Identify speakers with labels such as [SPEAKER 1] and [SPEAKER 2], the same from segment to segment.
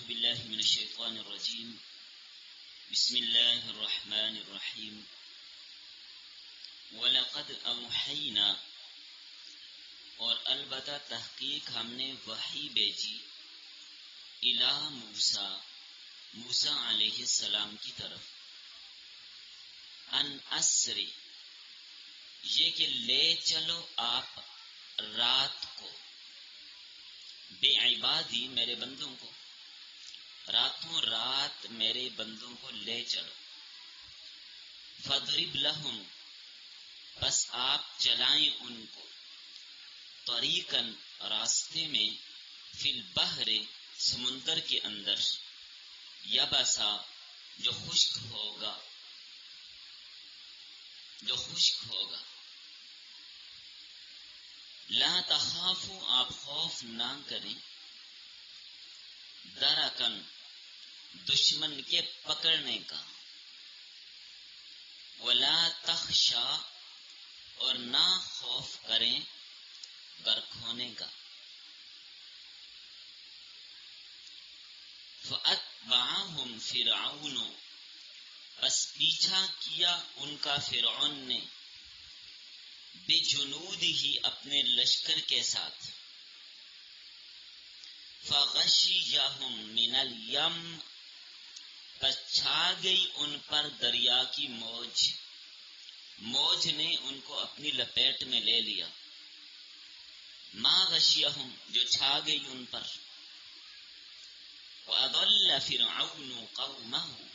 [SPEAKER 1] باللہ من الشیطان الرجیم بسم اللہ الرحمن الرحیم وَلَقَدْ أَوْحَيْنَا اور البتہ تحقیق ہم نے وحی بھیجی موسیٰ علیہ السلام کی طرف ان اسری یہ کہ لے چلو آپ رات کو بے عبادی میرے بندوں کو راتوں رات میرے بندوں کو لے چلو فَاضْرِبْ لَهُمْ بس آپ چلائیں ان کو طریقاً راستے میں فی البحر سمندر کے اندر یبسا جو خشک ہوگا لا تخافوا آپ خوف نہ کریں درکن دشمن کے پکڑنے کا ولا تخشا اور نہ خوف کریں غرق ہونے کا فَأَتْبَعَهُمْ فِرْعَوْنُ بس پیچھا کیا ان کا فرعون نے بِجُنُودِهِ اپنے لشکر کے ساتھ فَغَشِيَّهُمْ مِنَ الْيَمِّ بس چھا گئی ان پر دریا کی موج نے ان کو اپنی لپیٹ میں لے لیا ما غشیہم جو چھا گئی ان پر وَأَضَلَّ فِرْعَوْنُ قَوْمَهُ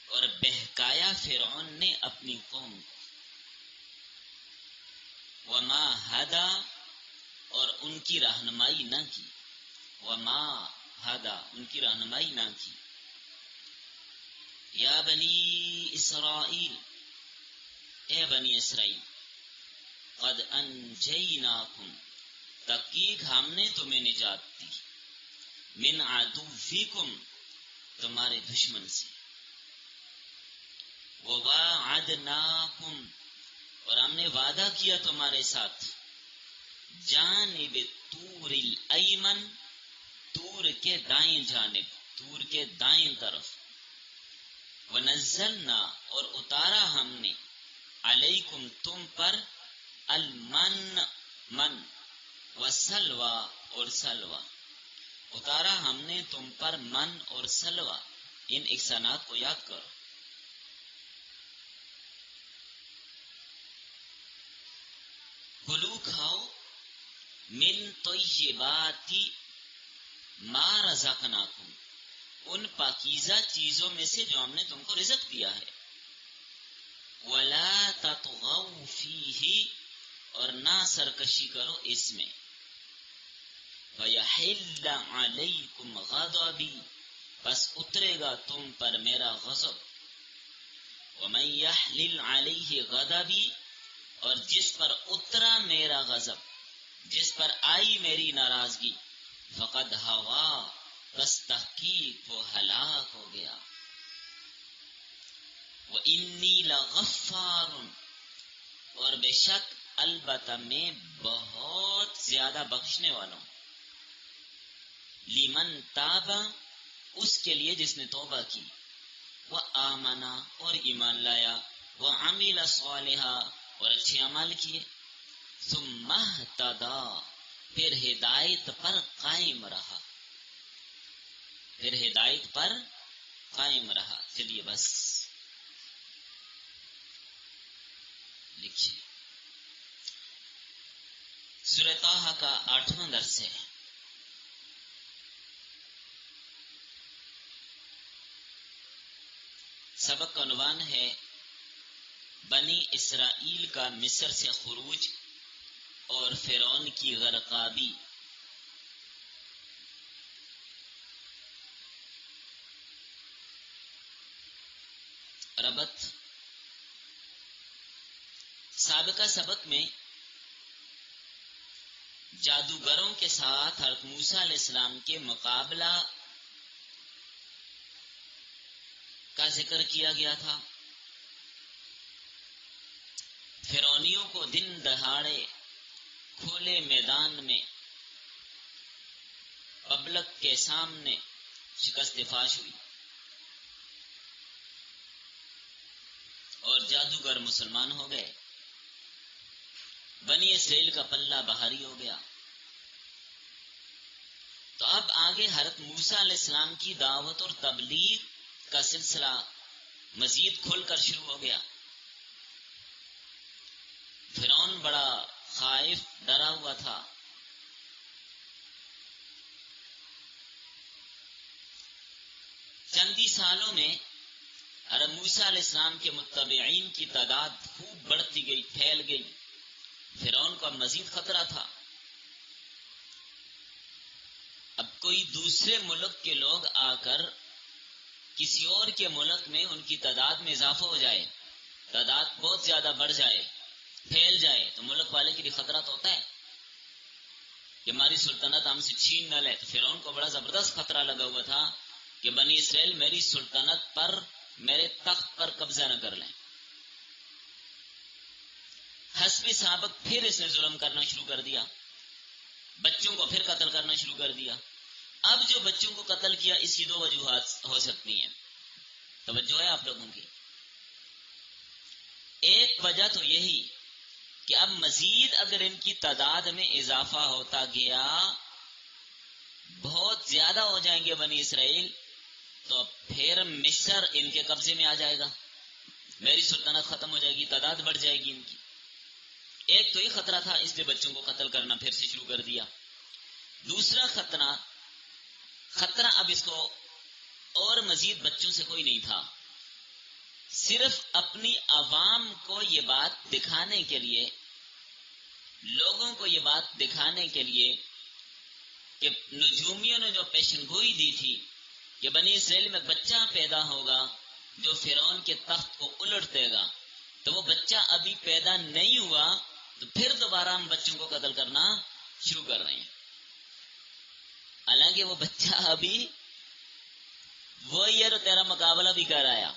[SPEAKER 1] اور بہکایا فرعون نے اپنی قوم کو وَمَا هَدَى اور ان کی رہنمائی نہ کی یا بنی اسرائیل اے بنی اسرائیل قد انجیناکم تحقیق ہم نے تمہیں نجات دی من عدوکم تمہارے دشمن سے وواعدناکم اور ہم نے وعدہ کیا تمہارے ساتھ جانب طور الایمن طور کے دائیں جانب طور کے دائیں طرف ونزلنا اور اتارا ہم نے علیکم تم پر من وسلوى اور سلوى اتارا ہم نے تم پر من اور سلوى ان احسانات کو یاد کرو کلو کھاؤ من طیبات ما رزقناکم ان پاکیزہ چیزوں میں سے جو ہم نے تم کو رزق دیا ہے وَلَا تَطْغَوْا فِيهِ اور نہ سرکشی کرو اس میں وَيَحِلَّ عَلَيْكُمْ غَضَبِي بس اترے گا تم پر میرا غضب وَمَنْ يَحْلِلْ عَلَيْهِ غَضَبِي اور جس پر اترا میرا غضب جس پر آئی میری ناراضگی فقد ہوا بس تحقیق وہ ہلاک ہو گیا وَإِنِّي لَغَفَّارٌ اور بے شک البتہ میں بہت زیادہ بخشنے والا ہوں لمن تابا اس کے لیے جس نے توبہ کی وآمنا اور ایمان لایا وعمل صالحا اور اچھے عمل کیے ثم اهتدى پھر ہدایت پر قائم رہا چلیے بس لکھیے سورہ طٰ کا 8واں درس ہے سبق کا عنوان ہے بنی اسرائیل کا مصر سے خروج اور فرعون کی غرقابی ربط سابقہ سبق میں جادوگروں کے ساتھ حضرت موسیٰ علیہ السلام کے مقابلہ کا ذکر کیا گیا تھا فرعونیوں کو دن دہاڑے کھلے میدان میں پبلک کے سامنے شکست فاش ہوئی اور جادوگر مسلمان ہو گئے، بنی اسرائیل کا پلہ بھاری ہو گیا۔ تو اب آگے حضرت موسیٰ علیہ السلام کی دعوت اور تبلیغ کا سلسلہ مزید کھل کر شروع ہو گیا۔ فرعون بڑا خائف ڈرا ہوا تھا۔ چندی سالوں میں حضرت موسیٰ علیہ السلام کے متبعین کی تعداد خوب بڑھتی گئی، پھیل گئی۔ فرعون کو اب مزید خطرہ تھا، اب کوئی دوسرے ملک کے لوگ آ کر کسی اور کے ملک میں ان کی تعداد میں اضافہ ہو جائے، تعداد بہت زیادہ بڑھ جائے، پھیل جائے، تو ملک والے کے لیے خطرہ تو ہوتا ہے کہ ہماری سلطنت ہم سے چھین نہ لے۔ تو فرعون کو بڑا زبردست خطرہ لگا ہوا تھا کہ بنی اسرائیل میری سلطنت پر، میرے تخت پر قبضہ نہ کر لیں۔ حسب سابق پھر اس نے ظلم کرنا شروع کر دیا، بچوں کو پھر قتل کرنا شروع کر دیا۔ اب جو بچوں کو قتل کیا، اس کی دو وجوہات ہو سکتی ہیں، توجہ ہے آپ لوگوں کی۔ ایک وجہ تو یہی کہ اب مزید اگر ان کی تعداد میں اضافہ ہوتا گیا، بہت زیادہ ہو جائیں گے بنی اسرائیل، تو پھر مصر ان کے قبضے میں آ جائے گا، میری سلطنت ختم ہو جائے گی، تعداد بڑھ جائے گی ان کی۔ ایک تو یہ خطرہ تھا، اس لیے بچوں کو قتل کرنا پھر سے شروع کر دیا۔ دوسرا خطرہ اب اس کو اور مزید بچوں سے کوئی نہیں تھا، صرف اپنی عوام کو یہ بات دکھانے کے لیے، لوگوں کو یہ بات دکھانے کے لیے کہ نجومیوں نے جو پیشن گوئی دی تھی کہ بنی اسرائیل میں بچہ پیدا ہوگا جو فرعون کے تخت کو الٹ دے گا، تو وہ بچہ ابھی پیدا نہیں ہوا، تو پھر دوبارہ ہم بچوں کو قتل کرنا شروع کر رہے ہیں۔ حالانکہ وہ بچہ ابھی وہی ہے تو تیرا مقابلہ بھی کر آیا،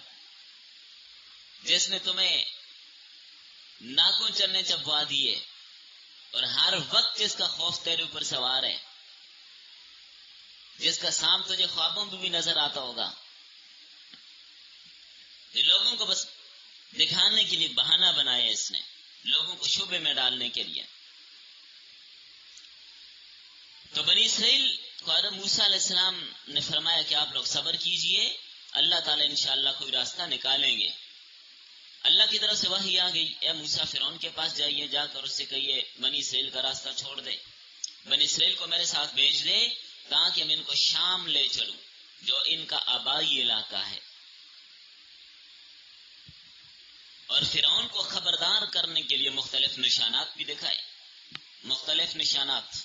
[SPEAKER 1] جس نے تمہیں ناکوں چلنے چبوا دیے اور ہر وقت جس کا خوف تیرے اوپر سوار ہے، جس کا سام تجھے خوابوں میں بھی نظر آتا ہوگا۔ یہ لوگوں کو بس دکھانے کے لیے بہانہ بنایا اس نے، لوگوں کو شبے میں ڈالنے کے لیے۔ تو بنی اسرائیل کو حضرت موسیٰ علیہ السلام نے فرمایا کہ آپ لوگ صبر کیجئے، اللہ تعالیٰ انشاءاللہ کوئی راستہ نکالیں گے۔ اللہ کی طرف سے وحی آ گئی، اے موسیٰ فرعون کے پاس جائیے، جا کر اس سے کہیے بنی اسرائیل کا راستہ چھوڑ دے، بنی اسرائیل کو میرے ساتھ بھیج دے تاکہ میں ان کو شام لے چلوں جو ان کا آبائی علاقہ ہے۔ اور فرعون کو خبردار کرنے کے لیے مختلف نشانات بھی دکھائے، مختلف نشانات۔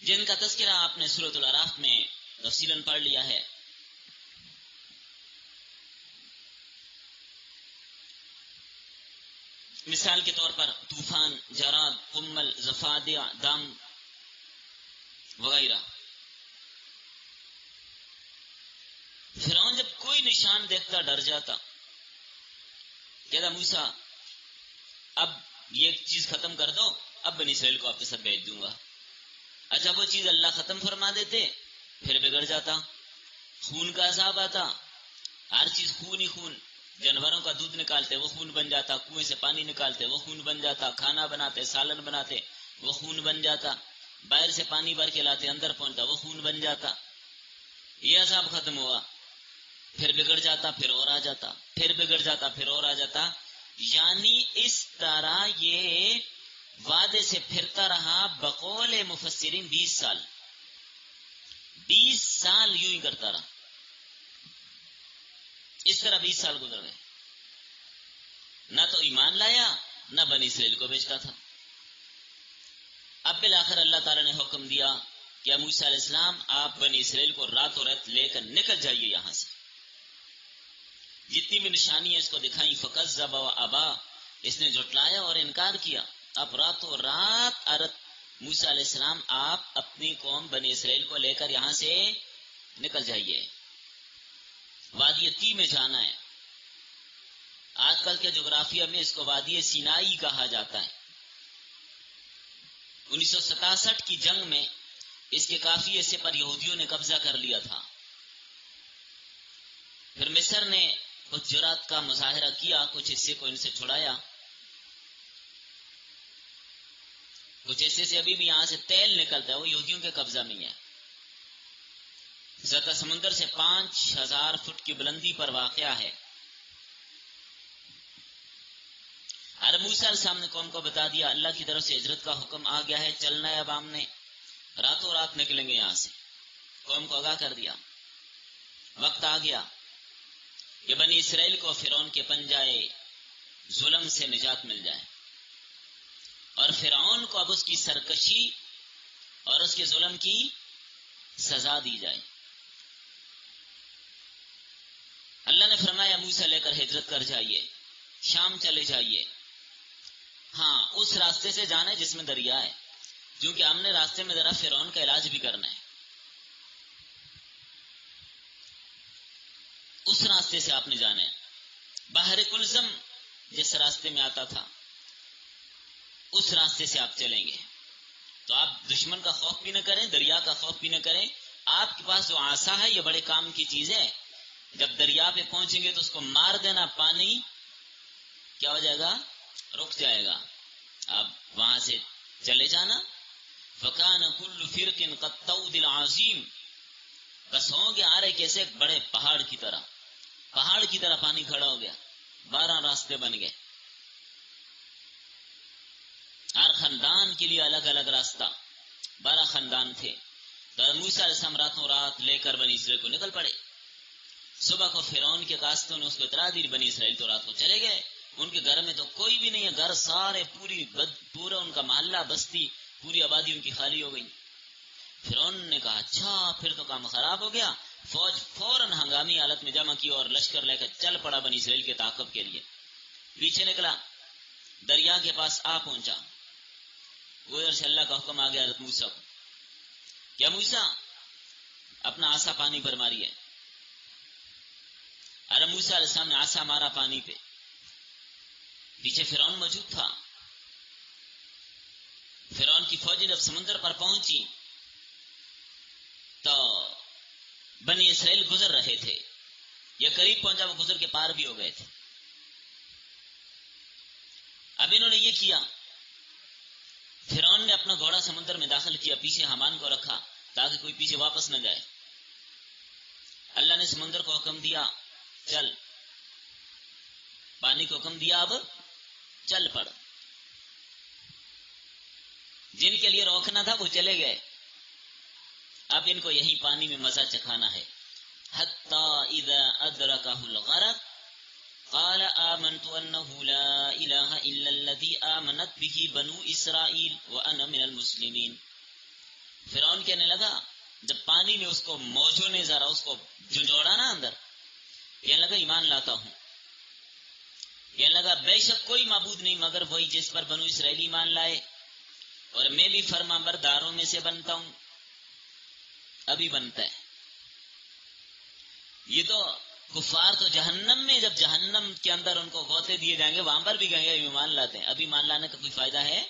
[SPEAKER 1] جن کا تذکرہ آپ نے سورۃ الاعراف میں تفصیلاً پڑھ لیا ہے۔ مثال کے طور پر طوفان، جراد، قمل، ضفادع، دم وغیرہ۔ فرعون جب کوئی نشان دیکھتا ڈر جاتا، کہتا موسیٰ اب یہ چیز ختم کر دو، اب بنی اسرائیل کو آپ کے ساتھ بھیج دوں گا۔ اچھا وہ چیز اللہ ختم فرما دیتے، پھر بگڑ جاتا، خون کا عذاب آتا، ہر چیز خون ہی خون، جانوروں کا دودھ نکالتے وہ خون بن جاتا، کنویں سے پانی نکالتے وہ خون بن جاتا، کھانا بناتے، سالن بناتے وہ خون بن جاتا، باہر سے پانی بھر کے لاتے اندر پہنچتا وہ خون بن جاتا۔ یہ عذاب ختم ہوا، پھر بگڑ جاتا، پھر اور آ جاتا، پھر بگڑ جاتا، پھر اور آ جاتا، یعنی اس طرح یہ وعدے سے پھرتا رہا بقول مفسرین 20 سال، 20 سال یوں ہی کرتا رہا، اس طرح 20 سال گزر گئے، نہ تو ایمان لایا نہ بنی اسرائیل کو بھیجتا تھا۔ اب بالآخر اللہ تعالیٰ نے حکم دیا کہ موسیٰ علیہ السلام آپ بنی اسرائیل کو راتوں رات لے کر نکل جائیے یہاں سے، جتنی بھی نشانی ہے اس کو دکھائیں، فکذب وابا، اس نے جھٹلایا اور انکار کیا۔ اب راتوں رات عرت موسیٰ علیہ السلام آپ اپنی قوم بنی اسرائیل کو لے کر یہاں سے نکل جائیے، وادی تی میں جانا ہے۔ کے جغرافیہ میں اس کو وادی سینائی کہا جاتا ہے۔ 1967 کی جنگ میں اس کے کافی حصے پر یہودیوں نے قبضہ کر لیا تھا۔ پھر مصر نے کچھ جرات کا مظاہرہ کیا، کچھ حصے کو ان سے چھڑایا۔ کچھ حصے سے ابھی بھی یہاں سے تیل نکلتا ہے، وہ یہودیوں کے قبضہ میں ہے۔ سطح سمندر سے 5000 فٹ کی بلندی پر واقع ہے۔ حضرت موسیٰ علیہ السلام نے قوم کو بتا دیا اللہ کی طرف سے ہجرت کا حکم آ گیا ہے، چلنا ہے اب ہم نے، راتوں رات نکلیں گے یہاں سے۔ قوم کو آگاہ کر دیا، وقت آ گیا کہ بنی اسرائیل کو فرعون کے پنجائے ظلم سے نجات مل جائے، اور فرعون کو اب اس کی سرکشی اور اس کے ظلم کی سزا دی جائے۔ اللہ نے فرمایا موسیٰ لے کر ہجرت کر جائیے، شام چلے جائیے۔ ہاں اس راستے سے جانا ہے جس میں دریا ہے، کیونکہ ہم نے راستے میں ذرا فرعون کا علاج بھی کرنا ہے۔ اس راستے سے آپ نے جانا ہے۔ بحر کلزم جس راستے میں آتا تھا اس راستے سے آپ چلیں گے، تو آپ دشمن کا خوف بھی نہ کریں، دریا کا خوف بھی نہ کریں۔ آپ کے پاس جو عصا ہے یہ بڑے کام کی چیز ہے، جب دریا پہ پہنچیں گے تو اس کو مار دینا، پانی کیا ہو جائے گا، رک جائے گا، آپ وہاں سے چلے جانا۔ فَكَانَ كُلُّ فِرْقٍ كَالطَّوْدِ الْعَظِيمِ، بس ہوں گے آرے کیسے بڑے پہاڑ کی طرح پانی کھڑا ہو گیا، 12 راستے بن گئے، ہر خاندان کے لیے الگ الگ راستہ، 12 خاندان تھے۔ تو موسیٰ علیہ السلام راتوں رات لے کر بنی اسرائیل کو نکل پڑے۔ صبح کو فرعون کے قاصدوں نے اس کو اطلاع دی، بنی اسرائیل تو رات کو چلے گئے، ان کے گھر میں تو کوئی بھی نہیں ہے، گھر سارے پورا ان کا محلہ بستی پوری آبادی ان کی خالی ہو گئی۔ فرعون نے کہا اچھا پھر تو کام خراب ہو گیا، فوج فوراً ہنگامی حالت میں جمع کی اور لشکر لے کر چل پڑا بنی اسرائیل کے تعاقب کے لیے۔ پیچھے نکلا، دریا کے پاس آ پہنچا، ادھر سے اللہ کا حکم آ گیا حضرت موسیٰ کو، کیا موسیٰ اپنا عصا پانی پر ماری ہے۔ حضرت موسیٰ علیہ السلام نے عصا مارا پانی پہ، پیچھے فرعون موجود تھا۔ فرعون کی فوجیں جب سمندر پر پہنچی تو بنی اسرائیل گزر رہے تھے، یہ قریب پہنچا وہ گزر کے پار بھی ہو گئے تھے۔ اب انہوں نے یہ کیا، فرعون نے اپنا گھوڑا سمندر میں داخل کیا، پیچھے حامان کو رکھا تاکہ کوئی پیچھے واپس نہ جائے۔ اللہ نے سمندر کو حکم دیا چل، پانی کو حکم دیا اب چل پڑ۔ جن کے لیے روکنا تھا وہ چلے گئے، اب ان کو یہی پانی میں مزہ چکھانا ہے۔ حتی اذا ادرکہ الغرق قال آمنت انہ لا الہ الا الذی آمنت بہ بنو اسرائیل وانا من المسلمین۔ فرعون کہنے لگا جب پانی میں اس کو موجوں نے ذرا اس کو جھنجھوڑا نا اندر، کہنے لگا ایمان لاتا ہوں، کہنے لگا بے شک کوئی معبود نہیں مگر وہی جس پر بنو اسرائیل ایمان لائے، اور میں بھی فرما برداروں میں سے بنتا ہوں، ابھی بنتا ہے۔ یہ تو کفار تو جہنم میں، جب جہنم کے اندر ان کو غوطے دیے جائیں گے وہاں پر بھی کہیں گے ایمان لاتے ہیں، ابھی ایمان لانے کا کوئی فائدہ ہے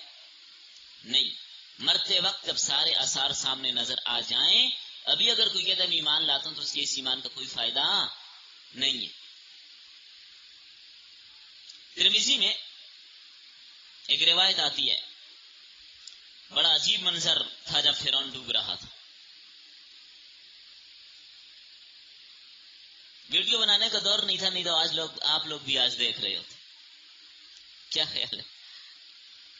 [SPEAKER 1] نہیں۔ مرتے وقت جب سارے آثار سامنے نظر آ جائیں، ابھی اگر کوئی کہتا ہے میں ایمان لاتا ہوں تو اس کے اس ایمان کا کوئی فائدہ نہیں ہے۔ ترمذی میں ایک روایت آتی ہے، بڑا عجیب منظر تھا جب فرعون ڈوب رہا تھا۔ ویڈیو بنانے کا دور نہیں تھا، نہیں تو آج آپ لوگ بھی آج دیکھ رہے ہوتے۔ کیا خیال ہے؟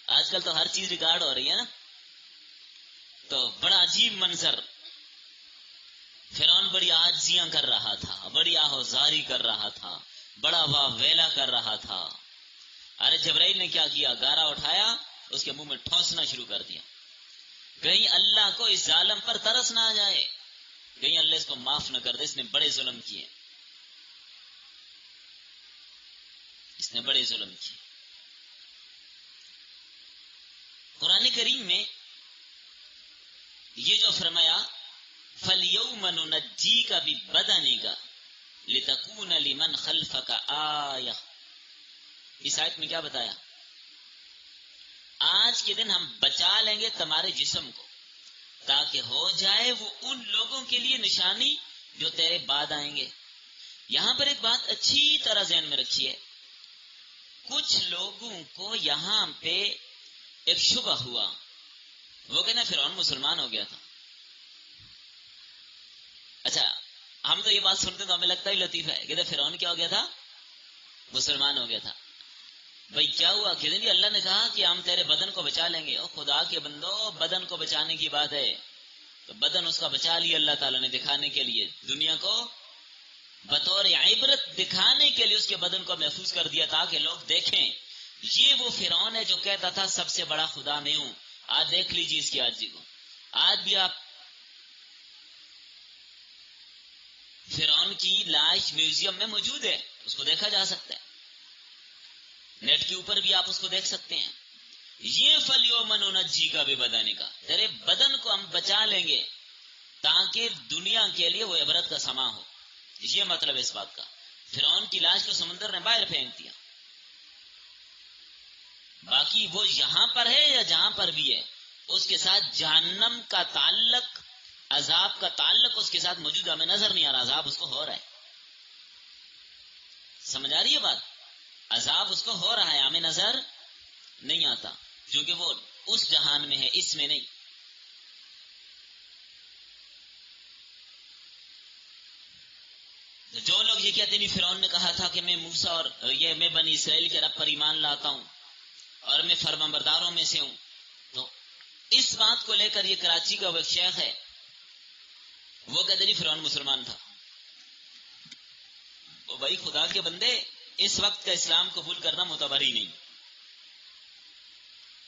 [SPEAKER 1] آج کل تو ہر چیز ریکارڈ ہو رہی ہے نا، تو بڑا عجیب منظر، فرعون بڑی عاجزیاں کر رہا تھا، بڑی آہوزاری کر رہا تھا، بڑا واہ ویلا کر رہا تھا۔ ارے جبرائیل نے کیا کیا، گارا اٹھایا اس کے منہ میں ٹھونسنا شروع کر دیا، کہیں اللہ کو اس ظالم پر ترس نہ آ جائے، کہیں اللہ اس کو معاف نہ کر دے، اس نے بڑے ظلم کیے، اس نے بڑے ظلم کیے۔ قرآن کریم میں یہ جو فرمایا فَالْيَوْمَ نُنَجِّيكَ بِبَدَنِكَ لِتَكُونَ لِمَنْ خَلْفَكَ آیَةً، اس آیت میں کیا بتایا؟ آج کے دن ہم بچا لیں گے تمہارے جسم کو، تاکہ ہو جائے وہ ان لوگوں کے لیے نشانی جو تیرے بعد آئیں گے۔ یہاں پر ایک بات اچھی طرح ذہن میں رکھیے، کچھ لوگوں کو یہاں پہ ایک شبہ ہوا، وہ کہنا فرعون مسلمان ہو گیا تھا۔ اچھا، ہم تو یہ بات سنتے تو ہمیں لگتا ہی لطیف ہے، کہتے فرعون کیا ہو گیا تھا؟ مسلمان ہو گیا تھا۔ بھئی کیا ہوا؟ کہتے ہیں اللہ نے کہا کہ ہم تیرے بدن کو بچا لیں گے۔ او خدا کے بندو، بدن کو بچانے کی بات ہے تو بدن اس کا بچا لیا اللہ تعالیٰ نے، دکھانے کے لیے دنیا کو بطور عبرت دکھانے کے لیے اس کے بدن کو محفوظ کر دیا تاکہ لوگ دیکھیں یہ وہ فرعون ہے جو کہتا تھا سب سے بڑا خدا میں ہوں۔ آج دیکھ لیجیے اس کی عاجزی کو۔ آج بھی آپ فرعون کی لاش میوزیم میں موجود ہے، اس کو دیکھا جا سکتا ہے، نیٹ کے اوپر بھی آپ اس کو دیکھ سکتے ہیں۔ یہ فَالْيَوْمَ نُنَجِّيكَ بِبَدَنِكَ، تیرے بدن کو ہم بچا لیں گے تاکہ دنیا کے لیے وہ عبرت کا سما ہو۔ یہ مطلب ہے اس بات کا۔ فرعون کی لاش کو سمندر نے باہر پھینک دیا، باقی وہ یہاں پر ہے یا جہاں پر بھی ہے اس کے ساتھ جہنم کا تعلق، عذاب کا تعلق اس کے ساتھ موجود، ہمیں نظر نہیں آ رہا، عذاب اس کو ہو رہا ہے۔ سمجھ آ رہی ہے بات؟ عذاب اس کو ہو رہا ہے، ہمیں نظر نہیں آتا کیونکہ وہ اس جہان میں ہے، اس میں نہیں۔ جو لوگ یہ کہتے نہیں فرعون نے کہا تھا کہ میں موسیٰ اور میں بنی اسرائیل کے رب پر ایمان لاتا ہوں اور میں فرمانبرداروں میں سے ہوں، تو اس بات کو لے کر یہ کراچی کا وہ ایک شیخ ہے، وہ کہتے نہیں فرعون مسلمان تھا۔ وہ بھائی خدا کے بندے، اس وقت کا اسلام قبول کرنا معتبر ہی نہیں۔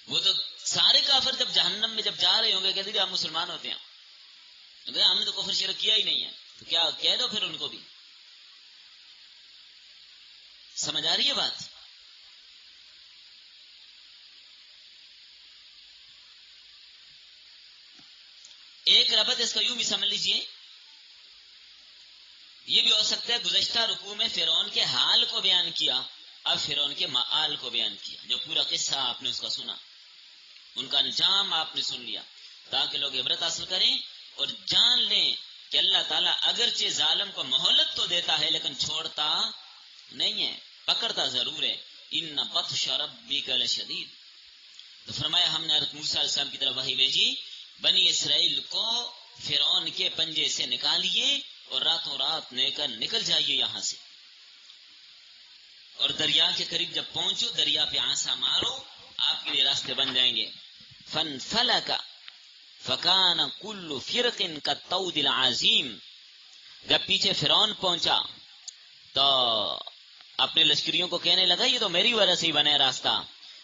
[SPEAKER 1] وہ تو سارے کافر جب جہنم میں جب جا رہے ہوں گے کہتے ہیں آپ مسلمان ہوتے ہیں، ہم نے تو کفر شرک کیا ہی نہیں ہے، تو کیا کہہ دو پھر ان کو بھی۔ سمجھ آ رہی ہے بات؟ ایک ربط اس کا یوں بھی سمجھ لیجئے، یہ بھی ہو سکتا ہے گزشتہ رکوع میں فرعون کے حال کو بیان کیا، اب فرعون کے مآل کو بیان کیا، جو پورا قصہ آپ نے اس کا سنا، ان کا انجام آپ نے سن لیا، تاکہ لوگ عبرت حاصل کریں اور جان لیں کہ اللہ تعالیٰ اگرچہ ظالم کو مہلت تو دیتا ہے لیکن چھوڑتا نہیں ہے، پکڑتا ضرور ہے۔ ان بطش ربک لشدید۔ تو فرمایا ہم نے حضرت موسیٰ علیہ السلام کی طرف وحی بھیجی، بنی اسرائیل کو فرعون کے پنجے سے نکالیے اور راتوں رات نکل جائیے یہاں سے، اور دریا کے قریب جب پہنچو دریا پہ عصا مارو، آپ کے لیے راستے بن جائیں گے۔ فانفلک فکان کل فرق کالطود العظیم۔ جب پیچھے فرعون پہنچا تو اپنے لشکریوں کو کہنے لگا یہ تو میری وجہ سے ہی بنے راستہ۔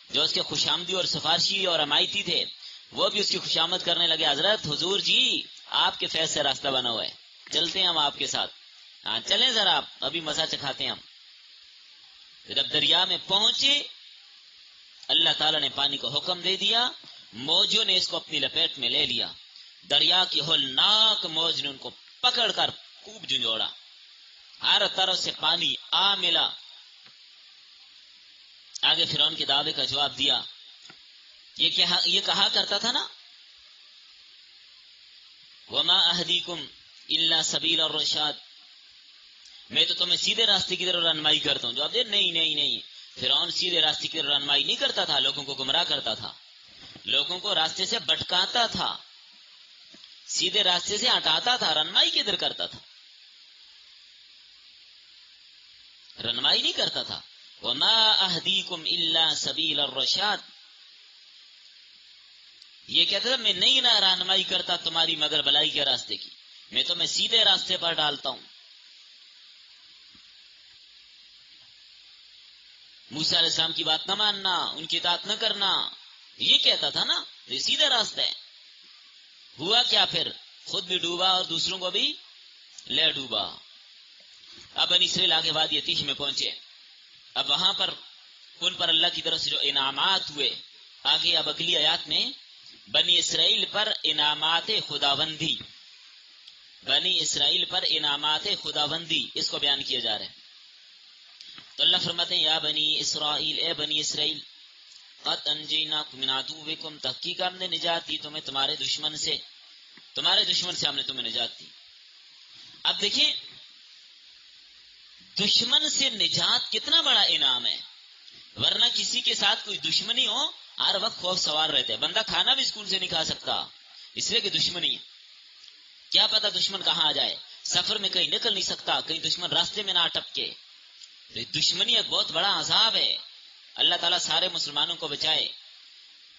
[SPEAKER 1] جو اس کے خوشامدی اور سفارشی اور حمایتی تھے وہ بھی اس کی خوشامد کرنے لگے، حضرت حضور جی آپ کے فیض سے راستہ بنا ہوا ہے، چلتے ہیں ہم آپ کے ساتھ، ہاں چلیں ذرا آپ، ابھی مزہ چکھاتے ہیں ہم۔ جب دریا میں پہنچے اللہ تعالیٰ نے پانی کو حکم دے دیا، موجوں نے اس کو اپنی لپیٹ میں لے لیا، دریا کی ہولناک موج نے ان کو پکڑ کر خوب جھنجھوڑا، ہر طرف سے پانی آ ملا۔ آگے فرعون کے دعوے کا جواب دیا، یہ کہا کرتا تھا نا وما اہدیکم الا سبیل الرشاد، میں تو تمہیں سیدھے راستے کی طرف رہنمائی کرتا ہوں۔ جواب دے نہیں، فرعون سیدھے راستے کی طرف رہنمائی نہیں کرتا تھا، لوگوں کو گمراہ کرتا تھا، لوگوں کو راستے سے بھٹکاتا تھا، سیدھے راستے سے ہٹاتا تھا، رہنمائی کدھر کرتا تھا؟ رہنمائی نہیں کرتا تھا۔ وما اہدیکم الا سبیل الرشاد، یہ کہتا تھا میں نہیں نہ رہنمائی کرتا تمہاری مگر بلائی کے راستے کی، میں تمہیں سیدھے راستے پر ڈالتا ہوں۔ موسیٰ علیہ السلام کی بات نہ ماننا، ان کی اطاعت نہ کرنا، یہ کہتا تھا نا، یہ سیدھا راستہ ہے۔ ہوا کیا پھر؟ خود بھی ڈوبا اور دوسروں کو بھی لے ڈوبا۔ اب بنی اسرائیل آگے وادی تیہ میں پہنچے، اب وہاں پر ان پر اللہ کی طرف سے جو انعامات ہوئے، آگے اب اگلی آیات میں بنی اسرائیل پر انعامات خداوندی، بنی اسرائیل پر انعامات خداوندی اس کو بیان کیا جا رہا ہے۔ تو اللہ فرماتے ہیں یا بنی اسرائیل، اے بنی اسرائیل، قد انجیناکم من عدوکم، تحقیق ہم نے نجات دی تمہیں تمہارے دشمن سے ہم نے تمہیں نجات دی۔ اب دیکھیں دشمن سے نجات کتنا بڑا انعام ہے، ورنہ کسی کے ساتھ کوئی دشمنی ہو ہر وقت خوف سوار رہتے ہیں، بندہ کھانا بھی اسکول سے نہیں کھا سکتا اس لیے کہ دشمنی ہے، کیا پتا دشمن کہاں آ جائے، سفر میں کہیں نکل نہیں سکتا، کہیں دشمن راستے میں نہ ٹپکے۔ دشمنی ایک بہت بڑا عذاب ہے، اللہ تعالیٰ سارے مسلمانوں کو بچائے۔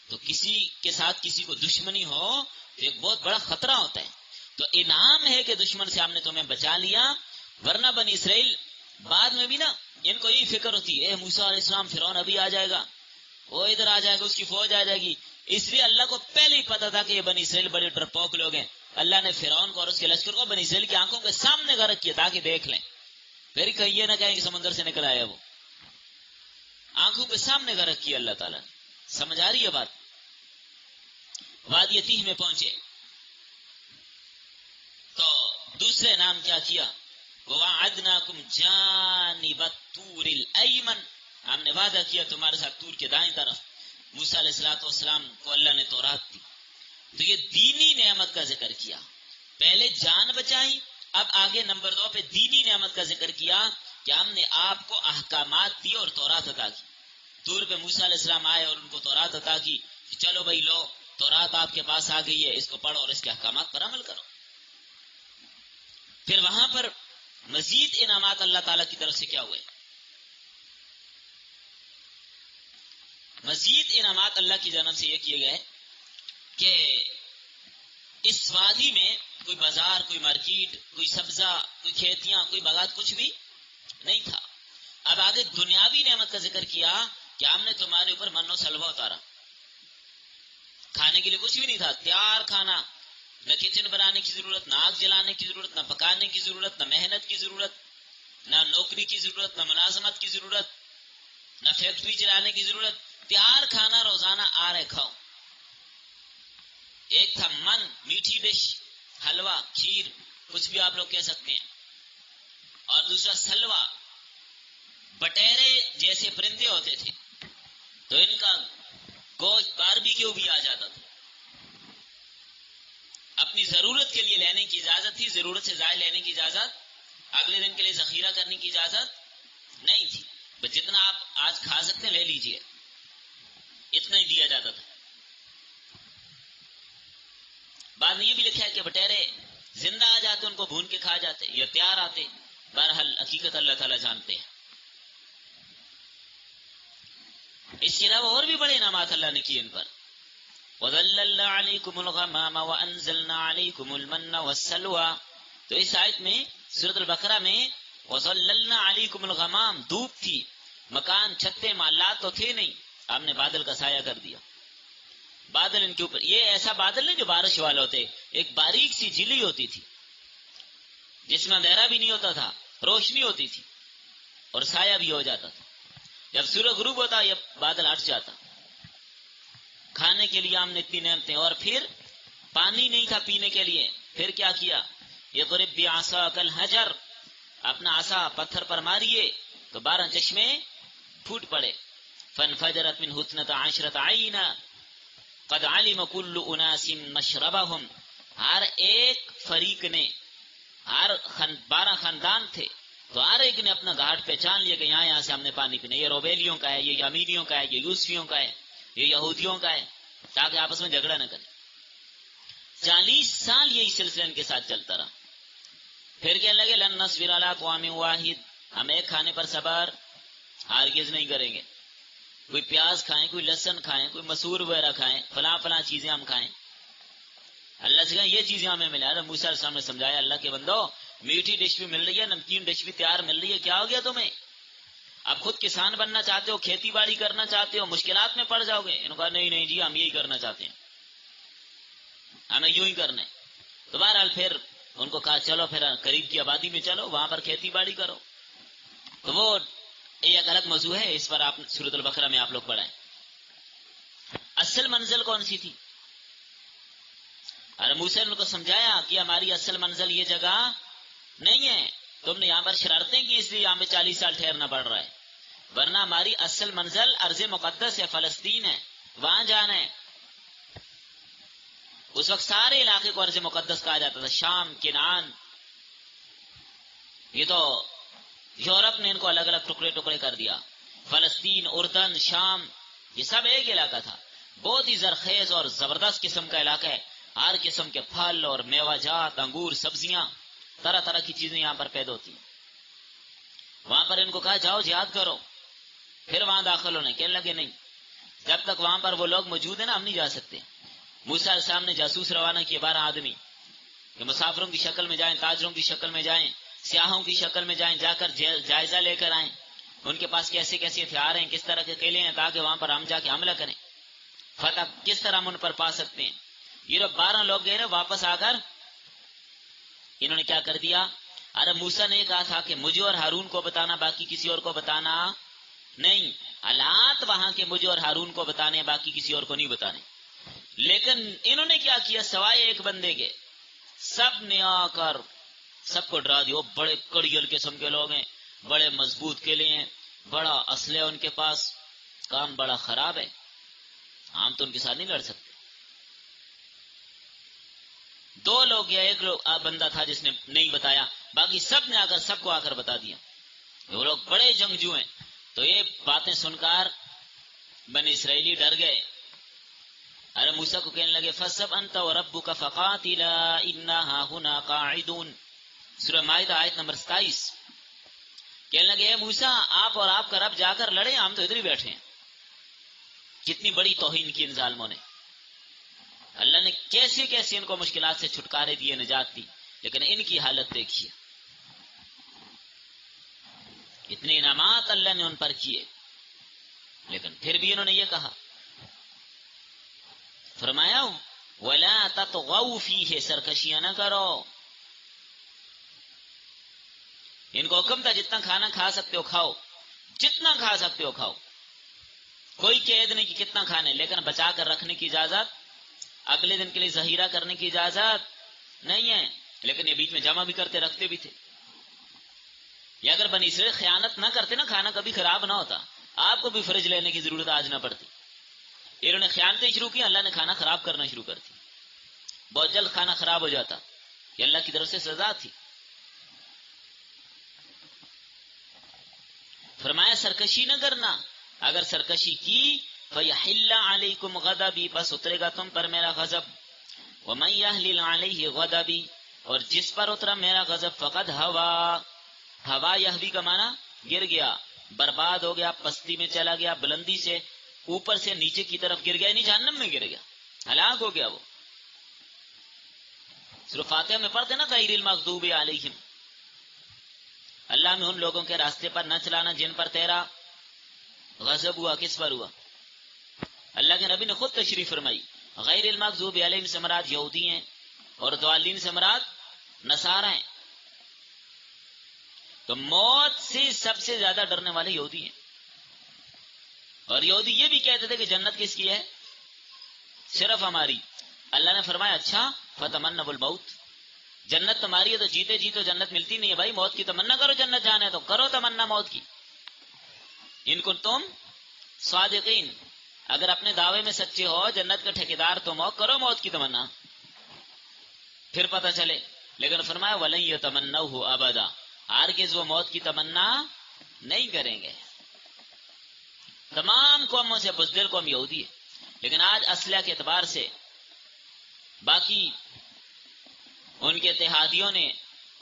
[SPEAKER 1] تو کسی کے ساتھ کسی کو دشمنی ہو تو ایک بہت بڑا خطرہ ہوتا ہے، تو انعام ہے کہ دشمن سے ہم نے تمہیں بچا لیا، ورنہ بنی اسرائیل بعد میں بھی نا ان کو یہی فکر ہوتی ہے موسیٰ علیہ السلام فرعون ابھی آ جائے گا، وہ ادھر آ جائے گا، اس کی فوج آ جائے گی، اس لیے اللہ کو پہلے ہی پتا تھا کہ یہ بنی اسرائیل بڑے ڈرپوک لوگ ہیں، اللہ نے فرعون کو اور اس کے لشکر کو بنی اسرائیل کی آنکھوں کے سامنے غرق کیا تاکہ دیکھ لیں، پھر کہیں یہ نہ کہیں کہ سمندر سے نکل آیا، وہ آنکھوں کے سامنے غرق کیا اللہ تعالیٰ نے۔ سمجھ آ رہی ہے بات؟ وادی تیہ میں پہنچے تو دوسرے نام کیا کیا، وَوَعَدْنَاكُمْ جَانِبَ الطُّورِ الْأَيْمَنِ، ہم نے وعدہ کیا تمہارے ساتھ طور کے دائیں طرف۔ موسیٰ علیہ السلام کو اللہ نے تورات دی، تو یہ دینی نعمت کا ذکر کیا، پہلے جان بچائی، اب آگے نمبر 2 پہ دینی نعمت کا ذکر کیا کہ ہم نے آپ کو احکامات دی اور تورات عطا کی۔ طور پہ موسیٰ علیہ السلام آئے اور ان کو تورات عطا کی کہ چلو بھائی لو تورات آپ کے پاس آ گئی ہے، اس کو پڑھو اور اس کے احکامات پر عمل کرو۔ پھر وہاں پر مزید انعامات اللہ تعالیٰ کی طرف سے کیا ہوئے، مزید انعامات اللہ کی جانب سے یہ کیے گئے کہ اس وادی میں کوئی بازار، کوئی مارکیٹ، کوئی سبزہ، کوئی کھیتیاں، کوئی باغات کچھ بھی نہیں تھا۔ اب آگے دنیاوی نعمت کا ذکر کیا کہ ہم نے تمہارے اوپر من و سلوہ اتارا، کھانے کے لیے کچھ بھی نہیں تھا، تیار کھانا، نہ کچن بنانے کی ضرورت، نہ آگ جلانے کی ضرورت، نہ پکانے کی ضرورت، نہ محنت کی ضرورت، نہ نوکری کی ضرورت، نہ ملازمت کی ضرورت، نہ فیکٹری چلانے کی ضرورت، تیار کھانا روزانہ آ رہے کھاؤ۔ ایک تھا من، میٹھی ڈش، حلوہ، کھیر، کچھ بھی آپ لوگ کہہ سکتے ہیں، اور دوسرا سلوہ، بٹیرے جیسے پرندے ہوتے تھے تو ان کا گوشت باربیکیو بھی آ جاتا تھا، اپنی ضرورت کے لیے لینے کی اجازت تھی، ضرورت سے زائد لینے کی اجازت، اگلے دن کے لیے ذخیرہ کرنے کی اجازت نہیں تھی، بس جتنا آپ آج کھا سکتے ہیں لے لیجئے، اتنا ہی دیا جاتا تھا۔ بعد میں یہ بھی لکھا ہے کہ بٹیرے زندہ آ جاتے، ان کو بھون کے کھا جاتے یا تیار آتے، بہرحال حقیقت اللہ تعالیٰ جانتے ہیں۔ اس کے علاوہ اور بھی بڑے انعامات اللہ نے کیے ان پر، وَظَلَّلْنَا عَلَيْكُمُ الْغَمَامَ وَأَنزَلْنَا عَلَيْكُمُ الْمَنَّ وَالسَّلْوَىٰ، تو اس آیت میں سورۃ البقرہ میں وَظَلَّلْنَا عَلَيْكُمُ الْغَمَامَ، دھوپ تھی، مکان، چھتے، محلات تو تھے نہیں، ہم نے بادل کا سایہ کر دیا، بادل ان کے اوپر، یہ ایسا بادل نہیں جو بارش والا ہوتے، ایک باریک سی جھلی ہوتی تھی جس میں اندھیرا بھی نہیں ہوتا تھا، روشنی ہوتی تھی اور سایہ بھی ہو جاتا تھا، جب سورج غروب ہوتا یہ بادل ہٹ جاتا۔ کھانے کے لیے ہم نے اتنی نعمتیں، اور پھر پانی نہیں تھا پینے کے لیے، پھر کیا کیا، یضرب بعصاک الحجر، اپنا عصا پتھر پر ماریے تو 12 چشمے پھوٹ پڑے، فانفجرت منہ 12 عینا قد علم كل اناس مشربهم، ہر ایک فریق نے، ہر 12 خاندان تھے تو ہر ایک نے اپنا گھاٹ پہچان لیا کہ یہاں سے ہم نے پانی پینا، یہ روبیلیوں کا ہے، یہ یامینیوں کا ہے، یہ یوسفیوں کا ہے، یہ یہودیوں کا ہے، تاکہ آپس میں جھگڑا نہ کریں۔ 40 سال یہی سلسلہ ان کے ساتھ چلتا رہا، پھر کہنے لگے لن نصبر علی طعام واحد، ہم ایک کھانے پر صبر ہرگز نہیں کریں گے، کوئی پیاز کھائیں، کوئی لہسن کھائیں، کوئی مسور وغیرہ کھائیں، فلاں چیزیں ہم کھائیں، اللہ سے کہا یہ چیزیں ہمیں ملا رہا۔ موسیٰ علیہ السلام نے سمجھایا اللہ کے بندو، میٹھی ڈش بھی مل رہی ہے، نمکین ڈش بھی تیار مل رہی ہے، کیا ہو گیا تمہیں؟ اب خود کسان بننا چاہتے ہو، کھیتی باڑی کرنا چاہتے ہو، مشکلات میں پڑ جاؤ گے۔ انہوں نے کہا نہیں جی، ہم یہی کرنا چاہتے ہیں، ہمیں یوں ہی کرنا ہے۔ تو بہرحال پھر ان کو کہا چلو پھر قریب کی آبادی میں چلو، وہاں پر کھیتی باڑی کرو۔ تو وہ ایک الگ موضوع ہے، اس پر آپ سورۃ البقرہ میں آپ لوگ پڑھیں۔ اصل منزل کون سی تھی؟ اور موسیٰ نے ان کو سمجھایا کہ ہماری اصل منزل یہ جگہ نہیں ہے، تم نے یہاں پر شرارتیں کی اس لیے یہاں پہ 40 سال ٹھہرنا پڑ رہا ہے، ورنہ ہماری اصل منزل ارض مقدس ہے، فلسطین ہے، وہاں جانا ہے۔ اس وقت سارے علاقے کو ارض مقدس کہا جاتا تھا، شام، کنعان۔ یہ تو یورپ نے ان کو الگ الگ ٹکڑے ٹکڑے کر دیا۔ فلسطین، اردن، شام، یہ سب ایک علاقہ تھا۔ بہت ہی زرخیز اور زبردست قسم کا علاقہ ہے، ہر قسم کے پھل اور میوہ جات، انگور، سبزیاں، طرح طرح کی چیزیں یہاں پر پیدا ہوتی ہیں۔ وہاں پر ان کو کہا جاؤ جہاد کرو، پھر وہاں داخل ہونے، کہنے لگے نہیں، جب تک وہاں پر وہ لوگ موجود ہیں نا ہم نہیں جا سکتے۔ موسیٰ علیہ السلام نے جاسوس روانہ کیے 12 آدمی کہ مسافروں کی شکل میں جائیں، تاجروں کی شکل میں جائیں، سیاحوں کی شکل میں جائیں، جا کر جائزہ لے کر آئیں ان کے پاس کیسے کیسے ہتھیار ہیں، کس طرح کے قلعے ہیں، تاکہ وہاں پر ہم جا کے حملہ کریں، فتح کس طرح ہم ان پر پا سکتے ہیں۔ یہ لوگ 12 لوگ گئے، واپس آ کر انہوں نے کیا کر دیا، ارے موسیٰ نے کہا تھا کہ مجھے اور ہارون کو بتانا، باقی کسی اور کو بتانا نہیں، حالات وہاں کے مجھے اور ہارون کو بتانے، باقی کسی اور کو نہیں بتانے۔ لیکن انہوں نے کیا کیا، سوائے ایک بندے کے سب نے آ کر سب کو ڈرا دیا۔ بڑے کڑیل قسم کے لوگ ہیں، بڑے مضبوط قلعے ہیں، بڑا اسلحہ ان کے پاس، کام بڑا خراب ہے، ہم تو ان کے ساتھ نہیں لڑ سکتے۔ 2 لوگ یا 1 بندہ تھا جس نے نہیں بتایا، باقی سب نے آ کر سب کو آ کر بتا دیا۔ وہ لوگ بڑے جنگجو ہیں۔ تو یہ باتیں سن کر بنی اسرائیلی ڈر گئے، ارے موسیٰ کو کہنے لگے فَاذْهَبْ أَنْتَ وَرَبُّكَ فَقَاتِلَا إِنَّا هَاهُنَا قَاعِدُونَ، سورہ مائدہ آیت نمبر 27۔ کہنے لگے اے موسیٰ آپ اور آپ کا رب جا کر لڑے، ہم تو ادھر ہی بیٹھے ہیں۔ کتنی بڑی توہین کی ان ظالموں نے۔ اللہ نے کیسے کیسے ان کو مشکلات سے چھٹکارے دیے، نجات دی، لیکن ان کی حالت دیکھیے، اتنے انعامات اللہ نے ان پر کیے، لیکن پھر بھی انہوں نے یہ کہا، فرمایا وَلَا تَطْغَوْا فِيهِ، سرکشیاں نہ کرو۔ ان کو حکم تھا جتنا کھانا کھا سکتے ہو کھاؤ، جتنا کھا سکتے ہو کھاؤ، کوئی قید نہیں کہ کتنا کھانے، لیکن بچا کر رکھنے کی اجازت، اگلے دن کے لیے ذخیرہ کرنے کی اجازت نہیں ہے۔ لیکن یہ بیچ میں جمع بھی کرتے رکھتے بھی تھے۔ یہ اگر بنی اسرائیل خیانت نہ کرتے نا، کھانا کبھی خراب نہ ہوتا، آپ کو بھی فرج لینے کی ضرورت آج نہ پڑتی۔ انہوں نے خیانتیں شروع کی، اللہ نے کھانا خراب کرنا شروع کر دی، بہت جلد کھانا خراب ہو جاتا، یہ اللہ کی طرف سے سزا تھی۔ فرمایا سرکشی نہ کرنا، اگر سرکشی کی فَيَحِلَّ عَلَيْكُمْ غَضَبِي، بس اترے گا تم پر میرا غضب، وَمَنْ يَحْلِلْ عَلَيْهِ غَضَبِي، اور جس پر اترا میرا غضب فقد ہوا، ہوا یہوی کا معنی گر گیا، برباد ہو گیا، پستی میں چلا گیا، بلندی سے اوپر سے نیچے کی طرف گر گیا، یعنی جہنم میں گر گیا، ہلاک ہو گیا وہ۔ سورہ فاتحہ میں پڑھتے نا غیر المغضوب علیہم، اللہ میں ان لوگوں کے راستے پر نہ چلانا جن پر تیرا غضب ہوا۔ کس پر ہوا؟ اللہ کے نبی نے خود تشریف فرمائی، غیر المغضوب علیہم سے مراد یہودی ہیں اور ضالین سے مراد نصارہ ہیں۔ تو موت سے سب سے زیادہ ڈرنے والے یہودی ہیں، اور یہودی یہ بھی کہتے تھے کہ جنت کس کی ہے؟ صرف ہماری۔ اللہ نے فرمایا اچھا فتمنوا الموت، جنت تمہاری ہے تو جیتے جی تو جنت ملتی نہیں ہے بھائی، موت کی تمنا کرو، جنت جانا ہے تو کرو تمنا موت کی، ان کو تم صادقین، اگر اپنے دعوے میں سچے ہو، جنت کے ٹھیکیدار تم ہو، کرو موت کی تمنا، پھر پتہ چلے۔ لیکن فرمایا وَلَن يَتَمَنَّوْهُ أَبَدًا، ہرگز وہ موت کی تمنا نہیں کریں گے۔ تمام قوموں سے بزدل قوم یہودی ہے، لیکن آج اسلحہ کے اعتبار سے باقی ان کے اتحادیوں نے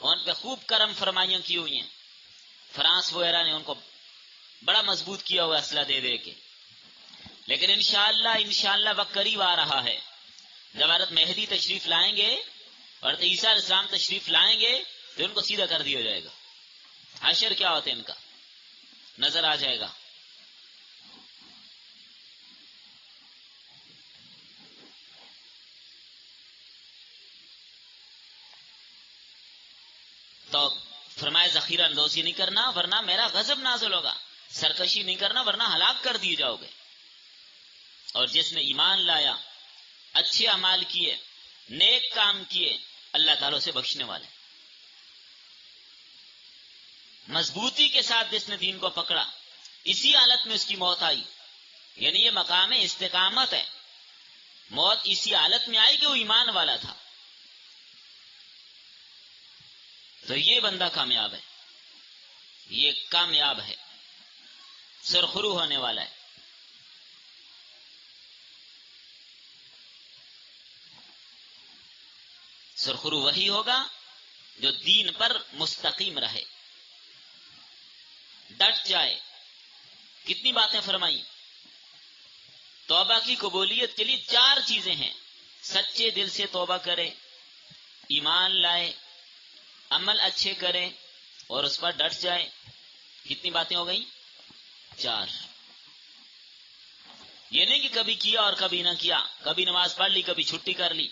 [SPEAKER 1] ان پہ خوب کرم فرمائیاں کی ہوئی ہیں، فرانس وغیرہ نے ان کو بڑا مضبوط کیا ہوا اسلحہ دے دے کے، لیکن انشاءاللہ وقت قریب آ رہا ہے جب حضرت مہدی تشریف لائیں گے اور عیسیٰ علیہ السلام تشریف لائیں گے تو ان کو سیدھا کر دیا جائے گا، حشر کیا ہوتے ان کا نظر آ جائے گا۔ تو فرمایا ذخیرہ اندوزی نہیں کرنا ورنہ میرا غضب نازل ہوگا، سرکشی نہیں کرنا ورنہ ہلاک کر دیے جاؤ گے۔ اور جس نے ایمان لایا، اچھے اعمال کیے، نیک کام کیے، اللہ تعالیٰ سے بخشنے والے، مضبوطی کے ساتھ جس نے دین کو پکڑا، اسی حالت میں اس کی موت آئی، یعنی یہ مقام استقامت ہے، موت اسی حالت میں آئی کہ وہ ایمان والا تھا، تو یہ بندہ کامیاب ہے، یہ کامیاب ہے، سرخرو ہونے والا ہے۔ سرخرو وہی ہوگا جو دین پر مستقیم رہے، ڈٹ جائے۔ کتنی باتیں فرمائیں۔ توبہ کی قبولیت کے لیے 4 چیزیں ہیں: سچے دل سے توبہ کرے، ایمان لائے، عمل اچھے کرے اور اس پر ڈٹ جائے۔ کتنی باتیں ہو گئیں؟ 4۔ یہ نہیں کہ کبھی کیا اور کبھی نہ کیا، کبھی نماز پڑھ لی کبھی چھٹی کر لی۔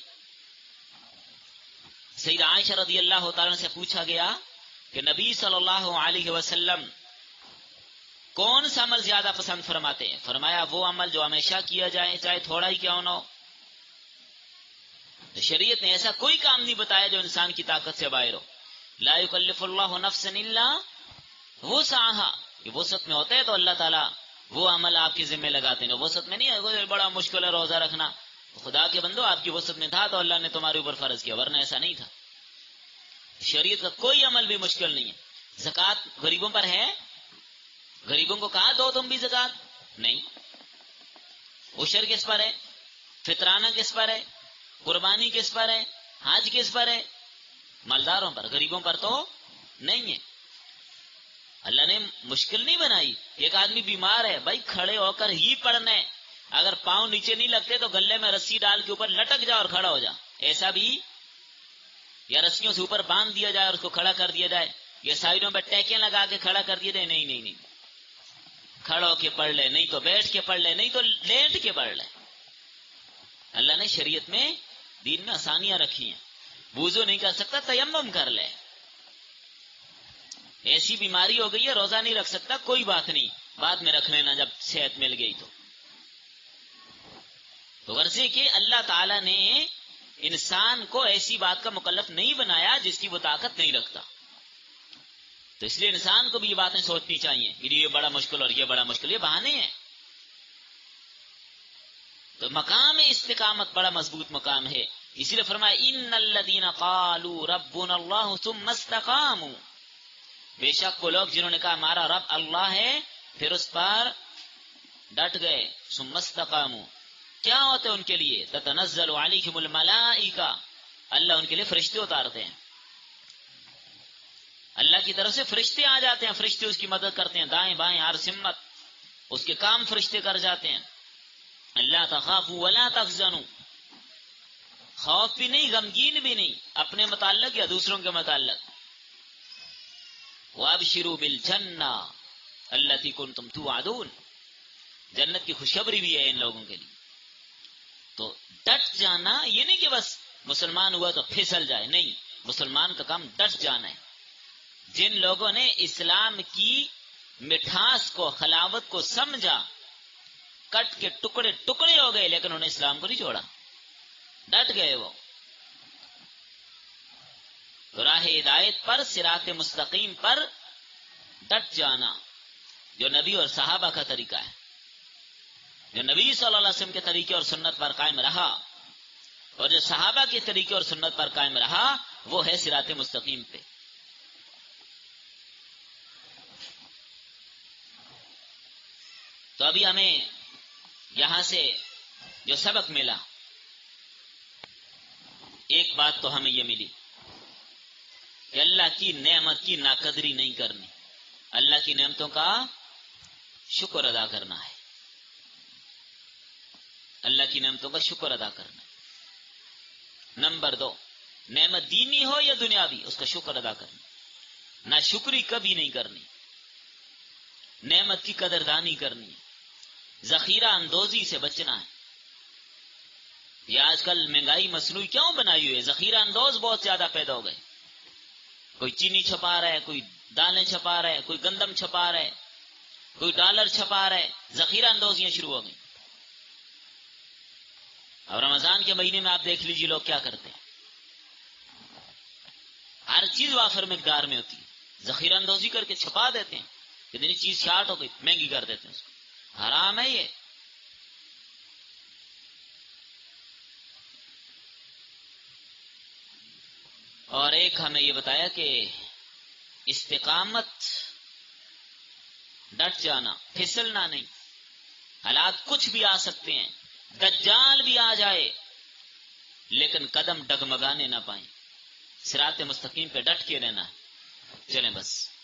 [SPEAKER 1] سیدہ عائشہ رضی اللہ تعالیٰ سے پوچھا گیا کہ نبی صلی اللہ علیہ وسلم کون سا عمل زیادہ پسند فرماتے ہیں؟ فرمایا وہ عمل جو ہمیشہ کیا جائے چاہے تھوڑا ہی کیوں نہ ہو۔ شریعت نے ایسا کوئی کام نہیں بتایا جو انسان کی طاقت سے باہر ہو۔ لا یکلف اللہ نفسا الا وسعها، یہ وسعت میں ہوتا ہے تو اللہ تعالیٰ وہ عمل آپ کے ذمہ لگاتے ہیں۔ وسعت میں نہیں ہے، بڑا مشکل ہے روزہ رکھنا، خدا کے بندو آپ کی وسعت میں تھا تو اللہ نے تمہارے اوپر فرض کیا، ورنہ ایسا نہیں تھا۔ شریعت کا کوئی عمل بھی مشکل نہیں ہے۔ زکوٰۃ غریبوں پر ہے، غریبوں کو کہا دو تم بھی زکوٰۃ؟ نہیں۔ عشر کس پر ہے؟ فطرانہ کس پر ہے؟ قربانی کس پر ہے؟ حج کس پر ہے؟ مالداروں پر، غریبوں پر تو نہیں ہے۔ اللہ نے مشکل نہیں بنائی۔ ایک آدمی بیمار ہے، بھائی کھڑے ہو کر ہی پڑھنا ہے، اگر پاؤں نیچے نہیں لگتے تو گلے میں رسی ڈال کے اوپر لٹک جا اور کھڑا ہو جا، ایسا بھی؟ یا رسیوں سے اوپر باندھ دیا جائے اور اس کو کھڑا کر دیا جائے، یا سائڈوں پہ ٹیکیں لگا کے کھڑا کر دیا جائے؟ نہیں نہیں نہیں، کھڑا ہو کے پڑھ لے، نہیں تو بیٹھ کے پڑھ لے، نہیں تو لیٹ کے پڑھ لے۔ اللہ نے شریعت میں، دین میں آسانیاں رکھی ہیں۔ وضو نہیں کر سکتا تیمم کر لے، ایسی بیماری ہو گئی ہے روزہ نہیں رکھ سکتا، کوئی بات نہیں، بعد میں رکھ لینا جب صحت مل گئی تو غرضے کہ اللہ تعالی نے انسان کو ایسی بات کا مکلف نہیں بنایا جس کی وہ طاقت نہیں رکھتا، تو اس لیے انسان کو بھی یہ باتیں سوچنی چاہیے کہ یہ بڑا مشکل اور یہ بڑا مشکل، یہ بہانے ہیں۔ تو مقام استقامت بڑا مضبوط مقام ہے، اسی لیے فرمایا ان الذین قالوا ربنا اللہ ثم استقاموا، بے شک وہ لوگ جنہوں نے کہا ہمارا رب اللہ ہے پھر اس پر ڈٹ گئے، ثم استقاموا، کیا ہوتے ان کے لیے؟ تتنزل علیہم الملائکہ، اللہ ان کے لیے فرشتے اتارتے ہیں، اللہ کی طرف سے فرشتے آ جاتے ہیں، فرشتے اس کی مدد کرتے ہیں، دائیں بائیں ہر سمت اس کے کام فرشتے کر جاتے ہیں۔ اللہ تخافوا ولا تحزنوا، خوف بھی نہیں غمگین بھی نہیں، اپنے متعلق یا دوسروں کے متعلق۔ وابشروا بالجنہ التی کنتم توعدون، جنت کی خوشخبری بھی ہے ان لوگوں کے لیے۔ تو ڈٹ جانا یہ نہیں کہ بس مسلمان ہوا تو پھسل جائے، نہیں، مسلمان کا کام ڈٹ جانا ہے۔ جن لوگوں نے اسلام کی مٹھاس کو، خلاوت کو سمجھا، کٹ کے ٹکڑے ٹکڑے ہو گئے لیکن انہوں نے اسلام کو نہیں چھوڑا، ڈٹ گئے وہ۔ تو راہ ہدایت پر، صراط مستقیم پر ڈٹ جانا جو نبی اور صحابہ کا طریقہ ہے، جو نبی صلی اللہ علیہ وسلم کے طریقے اور سنت پر قائم رہا اور جو صحابہ کے طریقے اور سنت پر قائم رہا، وہ ہے صراط مستقیم پہ۔ تو ابھی ہمیں یہاں سے جو سبق ملا، ایک بات تو ہمیں یہ ملی کہ اللہ کی نعمت کی ناقدری نہیں کرنی، اللہ کی نعمتوں کا شکر ادا کرنا ہے، اللہ کی نعمتوں کا شکر ادا کرنا ہے۔ نمبر 2، نعمت دینی ہو یا دنیاوی، اس کا شکر ادا کرنا، نہ شکری کبھی نہیں کرنی، نعمت کی قدردانی کرنی ہے، ذخیرہ اندوزی سے بچنا ہے۔ یہ آج کل مہنگائی مصنوعی کیوں بنائی ہوئی ہے؟ ذخیرہ اندوز بہت زیادہ پیدا ہو گئے، کوئی چینی چھپا رہا ہے، کوئی دالیں چھپا رہا ہے، کوئی گندم چھپا رہا ہے، کوئی ڈالر چھپا رہا ہے، ذخیرہ اندوزیاں شروع ہو گئی۔ اور رمضان کے مہینے میں آپ دیکھ لیجیے لوگ کیا کرتے ہیں، ہر چیز وافر مقدار میں ہوتی ہے، ذخیرہ اندوزی کر کے چھپا دیتے ہیں، کتنی چیز شارٹ ہو گئی، مہنگی کر دیتے ہیں اس کو، حرام ہے یہ۔ اور ایک ہمیں یہ بتایا کہ استقامت، ڈٹ جانا، پھسلنا نہیں، حالات کچھ بھی آ سکتے ہیں، دجال بھی آ جائے لیکن قدم ڈگمگانے نہ پائیں، صراط مستقیم پہ ڈٹ کے رہنا ہے۔ چلیں بس۔